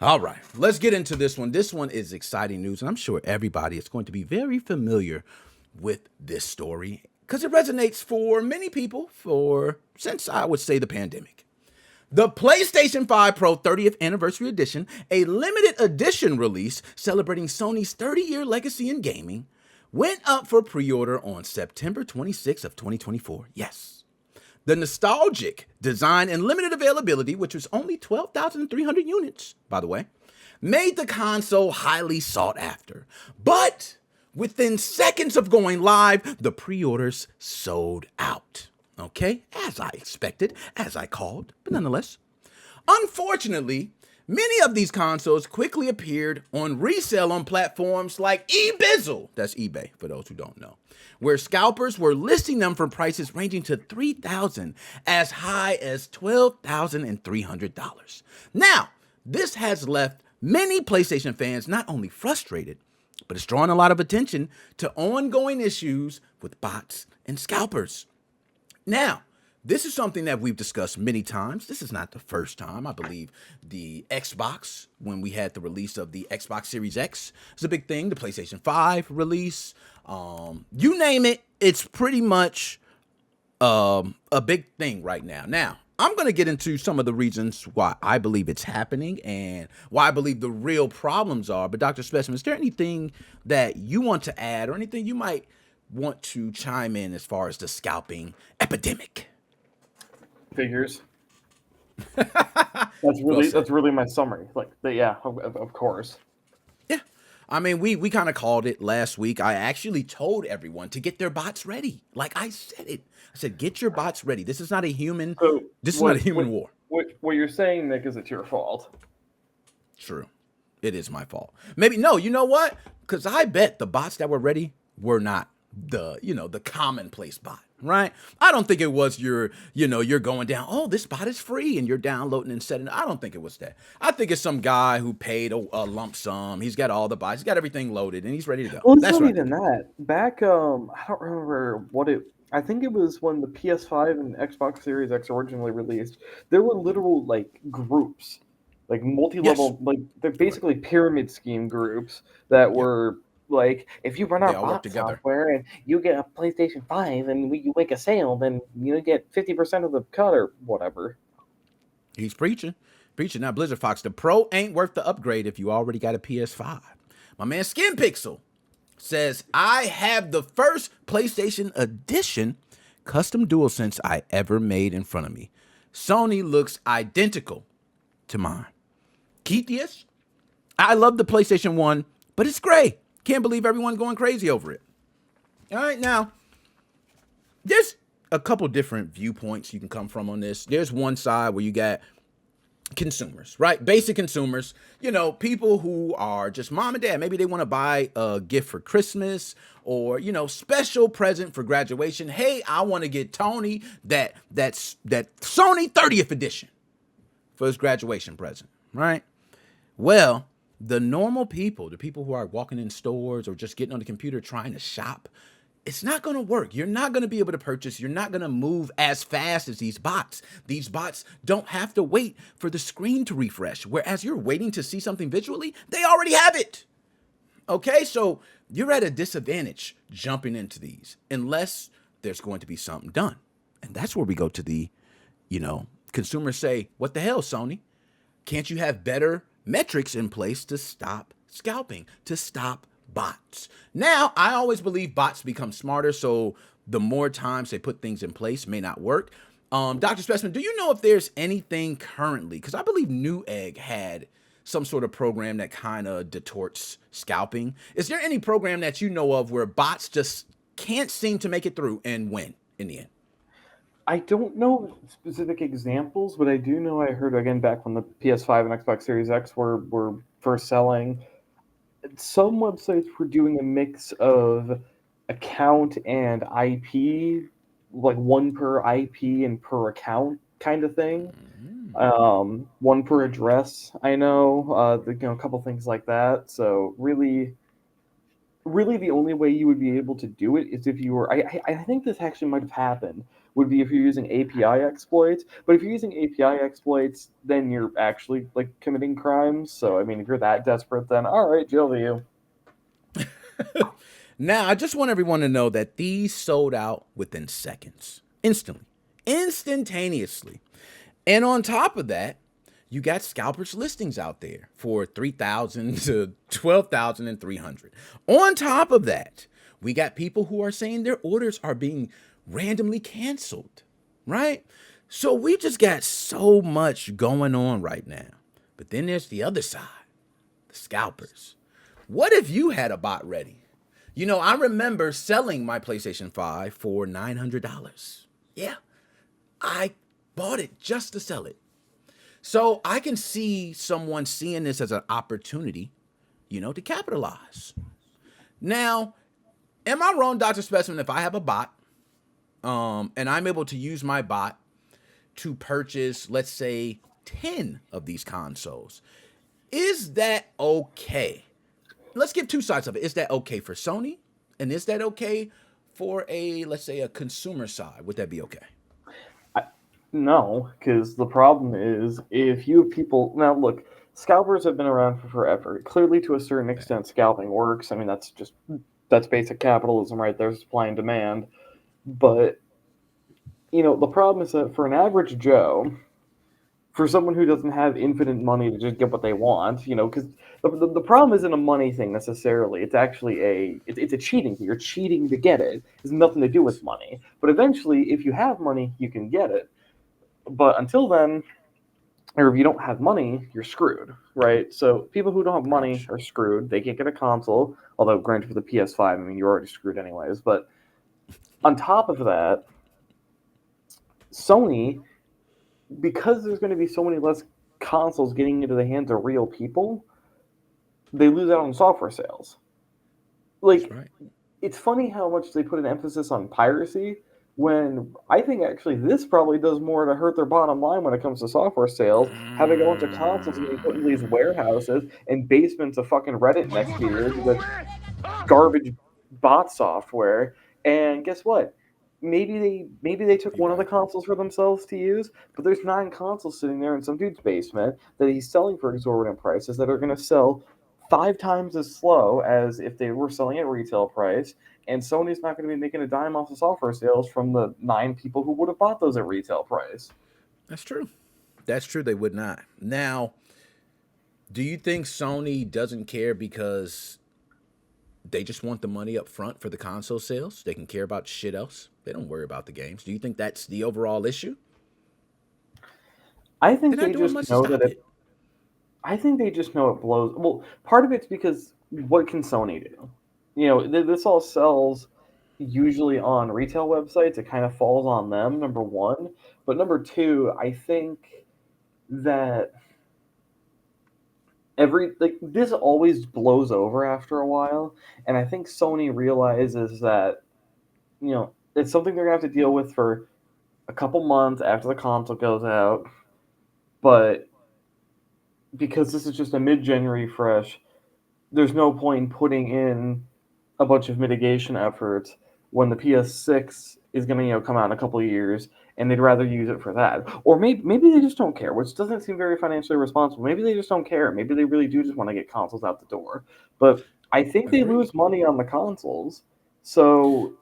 All right, let's get into this one. This one is exciting news, and I'm sure everybody is going to be very familiar with this story because it resonates for many people for since I would say the pandemic. The PlayStation 5 Pro 30th Anniversary Edition, a limited edition release celebrating Sony's 30-year legacy in gaming, went up for pre-order on September 26th of 2024. Yes. The nostalgic design and limited availability, which was only 12,300 units, by the way, made the console highly sought after. But within seconds of going live, the pre-orders sold out. Okay, as I expected, as I called, but nonetheless. Unfortunately, many of these consoles quickly appeared on resale on platforms like eBizzle, that's eBay for those who don't know, where scalpers were listing them for prices ranging to $3,000 as high as $12,300. Now, this has left many PlayStation fans not only frustrated, but it's drawn a lot of attention to ongoing issues with bots and scalpers. Now, this is something that we've discussed many times. This is not the first time. I believe the Xbox, when we had the release of the Xbox Series X, is a big thing. The PlayStation 5 release, you name it, it's pretty much a big thing right now. Now, I'm going to get into some of the reasons why I believe it's happening and why I believe the real problems are. But Dr. Specimen, is there anything that you want to add or anything you might want to chime in as far as the scalping epidemic? Figures. Well said. That's really my summary. Yeah, of course. Yeah. I mean, we kind of called it last week. I actually told everyone to get their bots ready. Like I said it. I said, get your bots ready. This is not a human. So This is not a human war. what you're saying, Nick, is it's your fault. True. It is my fault. Maybe no, you know what? Because I bet the bots that were ready were not the commonplace bot, right? I don't think it was you're going down, oh, this bot is free and you're downloading and setting. I don't think it was that. I think it's some guy who paid a lump sum. He's got all the bots, he's got everything loaded and he's ready to go. Well, it's That's not what I think. even that. Back, I don't remember what it. I think it was when the PS5 and Xbox Series X originally released. There were literal groups, like Yes. multi-level, like they're Right. basically pyramid scheme groups that Yep. were like, if you run They our all work bot together. software and you get a PlayStation 5 and you make a sale, then you get 50% of the cut or whatever. He's preaching. Preaching. Now, Blizzard Fox, the Pro ain't worth the upgrade if you already got a PS5. My man Skin Pixel says, I have the first PlayStation Edition custom DualSense I ever made in front of me. Sony looks identical to mine. Keithius, I love the PlayStation 1, but it's gray. Can't believe everyone's going crazy over it. All right, now, there's a couple different viewpoints you can come from on this. There's one side where you got consumers, right? Basic consumers, people who are just mom and dad. Maybe they want to buy a gift for Christmas or, special present for graduation. Hey, I want to get Tony that Sony 30th edition for his graduation present, right? Well, the normal people, the people who are walking in stores or just getting on the computer trying to shop, it's not going to work. You're not going to be able to purchase. You're not going to move as fast as these bots. These bots don't have to wait for the screen to refresh. Whereas you're waiting to see something visually, they already have it. Okay, so you're at a disadvantage jumping into these unless there's going to be something done. And that's where we go to the, consumers say, what the hell, Sony? Can't you have better metrics in place to stop scalping, to stop bots? Now, I always believe bots become smarter, so the more times they put things in place may not work. Dr. Specimen, do you know if there's anything currently? Because I believe Newegg had some sort of program that kind of detorts scalping. Is there any program that you know of where bots just can't seem to make it through and win in the end? I don't know specific examples, but I do know I heard again back when the PS5 and Xbox Series X were first selling. Some websites were doing a mix of account and IP, like one per IP and per account kind of thing. One per address. I know, a couple things like that. So really, the only way you would be able to do it is if you were. I think this actually might have happened would be if you're using API exploits. But if you're using API exploits, then you're actually like committing crimes. So I mean, if you're that desperate, then all right, jail to you. Now, I just want everyone to know that these sold out within seconds, instantly, instantaneously. And on top of that, you got scalpers listings out there for 3,000 to 12,300. On top of that, we got people who are saying their orders are being randomly canceled, right? So we just got so much going on right now. But then there's the other side, the scalpers. What if you had a bot ready? I remember selling my PlayStation 5 for $900. Yeah, I bought it just to sell it. So I can see someone seeing this as an opportunity, to capitalize. Now, am I wrong, Dr. Specimen, if I have a bot and I'm able to use my bot to purchase, let's say, 10 of these consoles? Is that okay? Let's give two sides of it. Is that okay for Sony? And is that okay for let's say, a consumer side? Would that be okay? No, because the problem is if you have people now look, scalpers have been around for forever. Clearly, to a certain extent, scalping works. I mean, that's basic capitalism, right there, supply and demand. But the problem is that for an average Joe, for someone who doesn't have infinite money to just get what they want, because the problem isn't a money thing necessarily. It's actually it's a cheating thing. You're cheating to get it. It has nothing to do with money. But eventually, if you have money, you can get it. But until then, or if you don't have money, you're screwed, right? So people who don't have money Preach. are screwed. They can't get a console. Although, granted, for the PS5, I mean, you're already screwed anyways. But on top of that, Sony, because there's going to be so many less consoles getting into the hands of real people, they lose out on software sales. That's Like, right. it's funny how much they put an emphasis on piracy when I think actually this probably does more to hurt their bottom line when it comes to software sales, having a bunch of consoles getting put into these warehouses and basements of fucking Reddit next year with garbage bot software. And guess what? Maybe they took You're one of the right. consoles for themselves to use, but there's 9 consoles sitting there in some dude's basement that he's selling for exorbitant prices that are going to sell 5 times as slow as if they were selling at retail price. And Sony's not going to be making a dime off the software sales from the 9 people who would have bought those at retail price. That's true. That's true. They would not. Now, do you think Sony doesn't care because they just want the money up front for the console sales? They can care about shit else. They don't worry about the games. Do you think that's the overall issue? I They're think not they doing just much to know that stop it it. I think they just know it blows. Well, part of it's because what can Sony do? This all sells usually on retail websites. It kind of falls on them, number one. But number two, I think that this always blows over after a while. And I think Sony realizes that, it's something they're going to have to deal with for a couple months after the console goes out. But because this is just a mid-gen refresh, there's no point in putting in a bunch of mitigation efforts when the PS6 is going to come out in a couple of years, and they'd rather use it for that. Or maybe they just don't care, which doesn't seem very financially responsible. Maybe they just don't care. Maybe they really do just want to get consoles out the door. But I think they lose Agreed. money on the consoles. So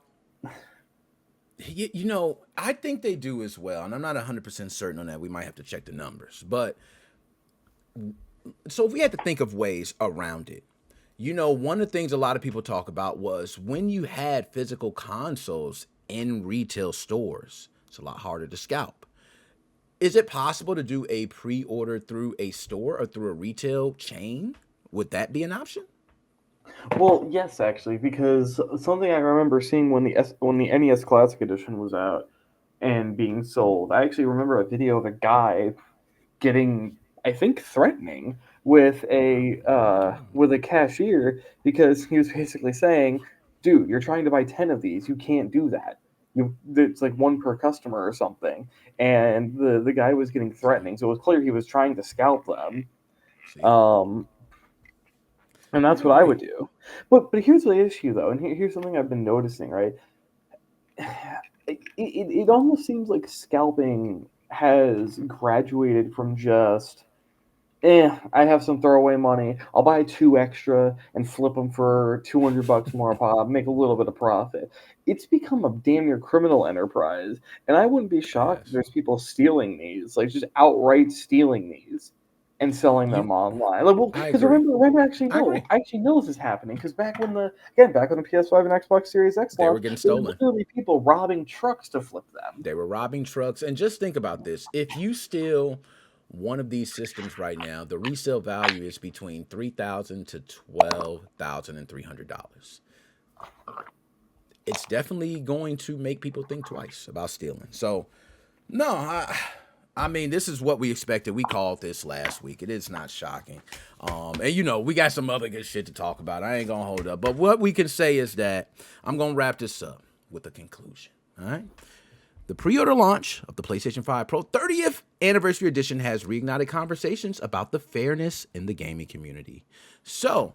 I think they do as well, and I'm not 100% certain on that. We might have to check the numbers. But so if we had to think of ways around it, one of the things a lot of people talk about was when you had physical consoles in retail stores, it's a lot harder to scalp. Is it possible to do a pre-order through a store or through a retail chain? Would that be an option? well, yes, actually, because something I remember seeing when the NES Classic Edition was out and being sold, I actually remember a video of a guy getting, I think, threatening with a cashier because he was basically saying, "Dude, you're trying to buy 10 of these. You can't do that. It's like one per customer or something." And the guy was getting threatening, so it was clear he was trying to scalp them. See, Um, and that's I what I agree. would do. But here's the issue though, and here's something I've been noticing. Right, it almost seems like scalping has graduated from just I have some throwaway money. I'll buy two extra and flip them for $200 more a pop, make a little bit of profit. It's become a damn near criminal enterprise, and I wouldn't be It shocked if has. there's people stealing these, like just outright stealing these and selling You, them online. Like, well, I because agree. I agree. I actually know this is happening. Because back when the PS5 and Xbox Series X They were launched, getting there were stolen. literally people robbing trucks to flip them. They were robbing trucks. And just think about this. If you steal one of these systems right now, the resale value is between $3,000 to $12,300. It's definitely going to make people think twice about stealing. So, no, I mean, this is what we expected. We called this last week. It is not shocking. And we got some other good shit to talk about. I ain't gonna hold up. But what we can say is that I'm gonna wrap this up with a conclusion. All right. The pre-order launch of the PlayStation 5 Pro 30th Anniversary Edition has reignited conversations about the fairness in the gaming community. So,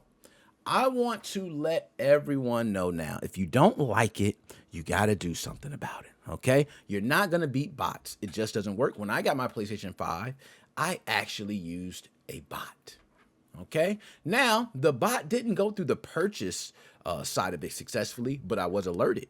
I want to let everyone know now, if you don't like it, you got to do something about it, okay? You're not going to beat bots. It just doesn't work. When I got my PlayStation 5, I actually used a bot, okay? Now, the bot didn't go through the purchase side of it successfully, but I was alerted.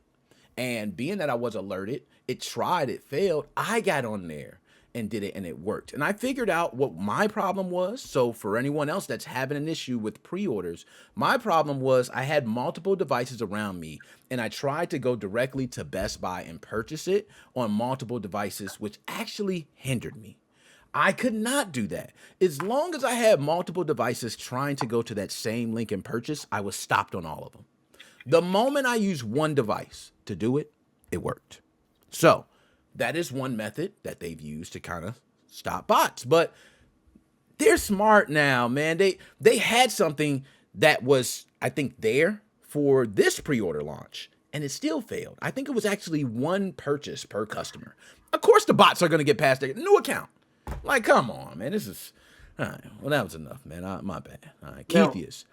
And being that I was alerted, it tried, it failed. I got on there and did it and it worked. And I figured out what my problem was. So for anyone else that's having an issue with pre-orders, my problem was I had multiple devices around me and I tried to go directly to Best Buy and purchase it on multiple devices, which actually hindered me. I could not do that. As long as I had multiple devices trying to go to that same link and purchase, I was stopped on all of them. The moment I used one device to do it, it worked. So that is one method that they've used to kind of stop bots. But they're smart now, man. They had something that was, I think, there for this pre-order launch, and it still failed. I think it was actually one purchase per customer. Of course, the bots are going to get past their new account. Like, come on, man. This is all right. Well, that was enough, man. My bad. All right, Now, Keithius.